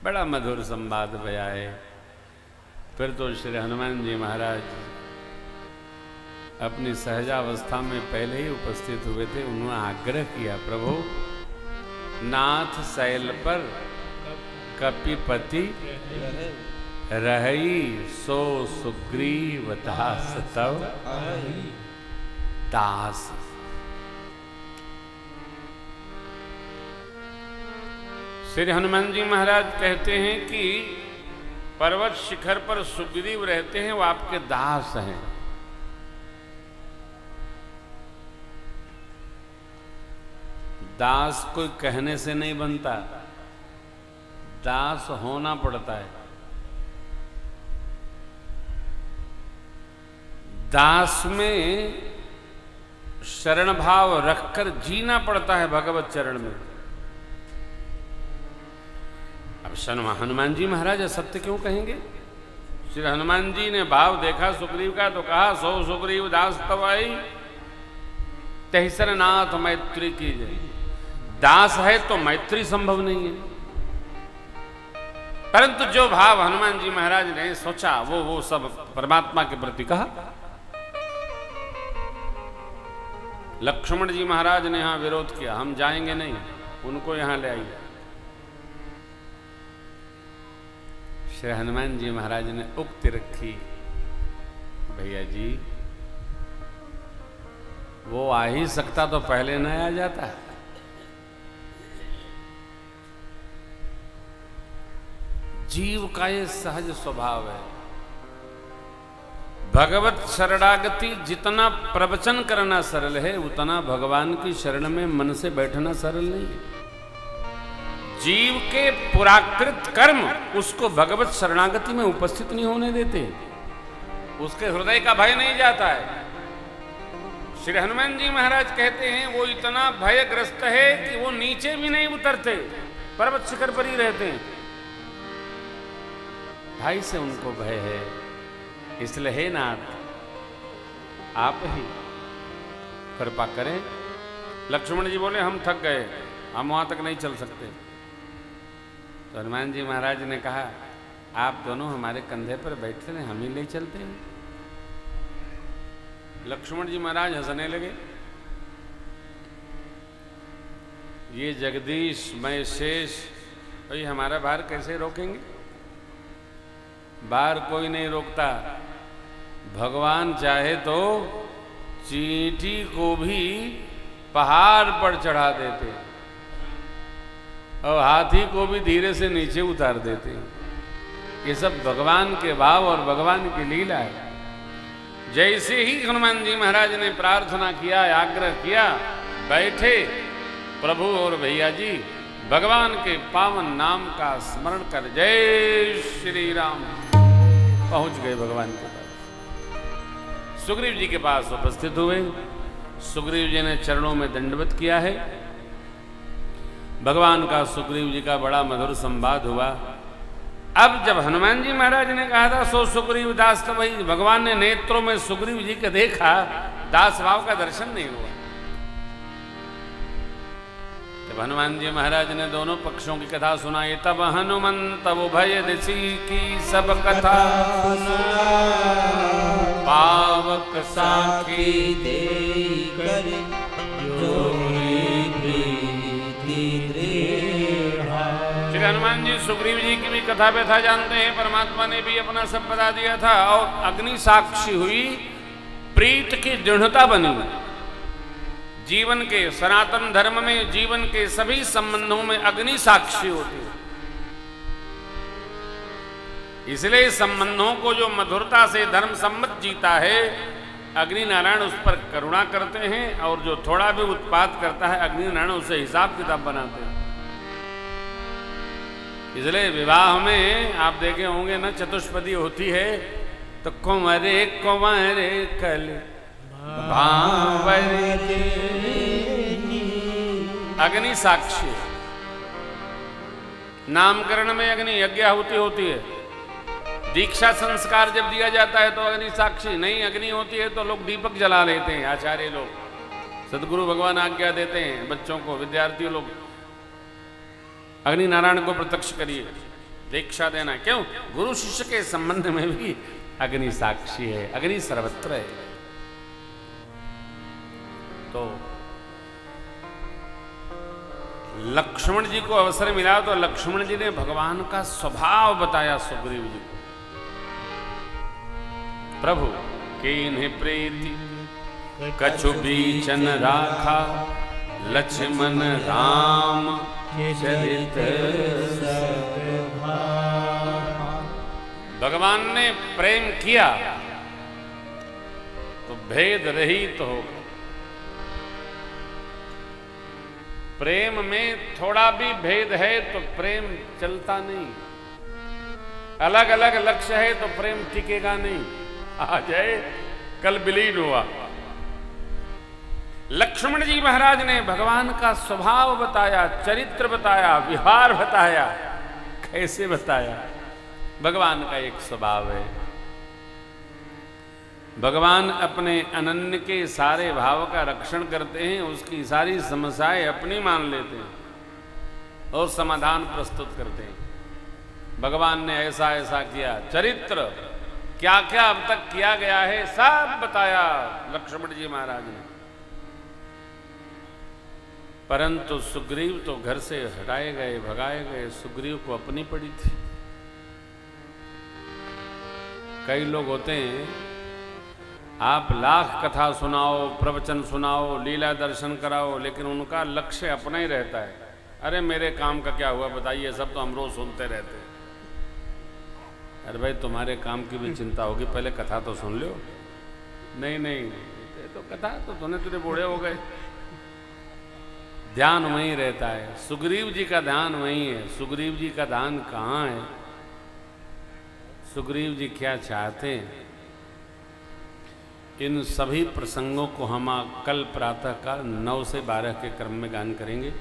बड़ा मधुर संवाद भया है। फिर तो श्री हनुमान जी महाराज अपनी सहजावस्था में पहले ही उपस्थित हुए थे। उन्होंने आग्रह किया, प्रभु नाथ शैल पर कपिपति रही, सो सुग्रीव दास तव दास। श्री हनुमान जी महाराज कहते हैं कि पर्वत शिखर पर सुग्रीव रहते हैं, वो आपके दास हैं। दास कोई कहने से नहीं बनता, दास होना पड़ता है। दास में शरण भाव रखकर जीना पड़ता है भगवत चरण में। अब हनुमान जी महाराज असत्य क्यों कहेंगे? श्री हनुमान जी ने भाव देखा सुग्रीव का तो कहा, सो सुग्रीव दास तवाई तहिसर नाथ मैत्री कीजिए। दास है तो मैत्री संभव नहीं है। परंतु जो भाव हनुमान जी महाराज ने सोचा वो सब परमात्मा के प्रति कहा। लक्ष्मण जी महाराज ने यहां विरोध किया, हम जाएंगे नहीं, उनको यहां ले आइए। श्री हनुमान जी महाराज ने उक्ति रखी, भैया जी वो आ ही सकता तो पहले न आ जाता। जीव का ये सहज स्वभाव है। भगवत शरणागति जितना प्रवचन करना सरल है, उतना भगवान की शरण में मन से बैठना सरल नहीं है। जीव के पुराकृत कर्म उसको भगवत शरणागति में उपस्थित नहीं होने देते, उसके हृदय का भय नहीं जाता है। श्री हनुमान जी महाराज कहते हैं वो इतना भयग्रस्त है कि वो नीचे भी नहीं उतरते, पर्वत शिखर पर ही रहते हैं। भाई से उनको भय है, इसलिए हे नाथ आप ही कृपा करें। लक्ष्मण जी बोले हम थक गए, हम वहां तक नहीं चल सकते। तो हनुमान जी महाराज ने कहा, आप दोनों हमारे कंधे पर बैठते हैं, हम ही ले चलते हैं। लक्ष्मण जी महाराज हंसने लगे। ये जगदीश मैं शेष भाई हमारा भार कैसे रोकेंगे? भार कोई नहीं रोकता। भगवान चाहे तो चींटी को भी पहाड़ पर चढ़ा देते और हाथी को भी धीरे से नीचे उतार देते। ये सब भगवान के भाव और भगवान की लीला है। जैसे ही हनुमान जी महाराज ने प्रार्थना किया, आग्रह किया, बैठे प्रभु और भैया जी भगवान के पावन नाम का स्मरण कर जय श्री राम पहुंच गए भगवान के पास। सुग्रीव जी के पास उपस्थित हुए। सुग्रीव जी ने चरणों में दंडवत किया है। भगवान का सुग्रीव जी का बड़ा मधुर संवाद हुआ। अब जब हनुमान जी महाराज ने कहा था सो सुग्रीव दास, तो भाई भगवान ने नेत्रों में सुग्रीव जी को देखा, दास भाव का दर्शन नहीं हुआ। जब हनुमान जी महाराज ने दोनों पक्षों की कथा सुनाई, तब हनुमंत उभय दिशि की सब कथा पावक साखी दे कर श्री हनुमान जी सुग्रीव जी की भी कथा व्यथा जानते हैं। परमात्मा ने भी अपना सब बता दिया था और अग्नि साक्षी हुई, प्रीत की दृढ़ता बनी। जीवन के सनातन धर्म में जीवन के सभी संबंधों में अग्नि साक्षी होती है। इसलिए संबंधों को जो मधुरता से धर्म सम्मत जीता है, अग्नि नारायण उस पर करुणा करते हैं, और जो थोड़ा भी उत्पात करता है अग्नि नारायण उसे हिसाब किताब बनाते हैं। इसलिए विवाह में आप देखे होंगे ना, चतुष्पदी होती है तो कुंवरे कुंवरे कल भांवरे, अग्नि साक्षी। नामकरण में अग्नि यज्ञाहुति होती है। दीक्षा संस्कार जब दिया जाता है तो अग्नि साक्षी नहीं, अग्नि होती है तो लोग दीपक जला लेते हैं। आचार्य लोग, सदगुरु भगवान आज्ञा देते हैं बच्चों को, विद्यार्थी लोग अग्नि नारायण को प्रत्यक्ष करिए। दीक्षा देना। क्यों? गुरु शिष्य के संबंध में भी अग्नि साक्षी है, अग्नि सर्वत्र है। तो लक्ष्मण जी को अवसर मिला तो लक्ष्मण जी ने भगवान का स्वभाव बताया सुग्रीव जी को। प्रभु कीन्ह प्रीति कछु बीचन राखा, लक्ष्मण राम चरित भगवान ने प्रेम किया तो भेद रहित तो होगा। प्रेम में थोड़ा भी भेद है तो प्रेम चलता नहीं। अलग अलग लक्ष्य है तो प्रेम टिकेगा नहीं। आ जाए कल विलीन हुआ। लक्ष्मण जी महाराज ने भगवान का स्वभाव बताया, चरित्र बताया, व्यवहार बताया। कैसे बताया? भगवान का एक स्वभाव है, भगवान अपने अनन्य के सारे भाव का रक्षण करते हैं, उसकी सारी समस्याएं अपनी मान लेते हैं और समाधान प्रस्तुत करते हैं। भगवान ने ऐसा ऐसा किया, चरित्र क्या क्या अब तक किया गया है सब बताया लक्ष्मण जी महाराज ने। परंतु सुग्रीव तो घर से हटाए गए, भगाए गए। सुग्रीव को अपनी पड़ी थी। कई लोग होते हैं, आप लाख कथा सुनाओ, प्रवचन सुनाओ, लीला दर्शन कराओ, लेकिन उनका लक्ष्य अपना ही रहता है। अरे मेरे काम का क्या हुआ बताइए, सब तो हम रोज सुनते रहते हैं। अरे भाई तुम्हारे काम की भी चिंता होगी, पहले कथा तो सुन लो। नहीं नहीं, तो कथा तो तुमने तुझे बूढ़े हो गए। ध्यान वहीं रहता है। सुग्रीव जी का ध्यान वहीं है। सुग्रीव जी का ध्यान कहाँ है? सुग्रीव जी क्या चाहते हैं? इन सभी प्रसंगों को हम कल प्रातः काल 9 से 12 के क्रम में गान करेंगे।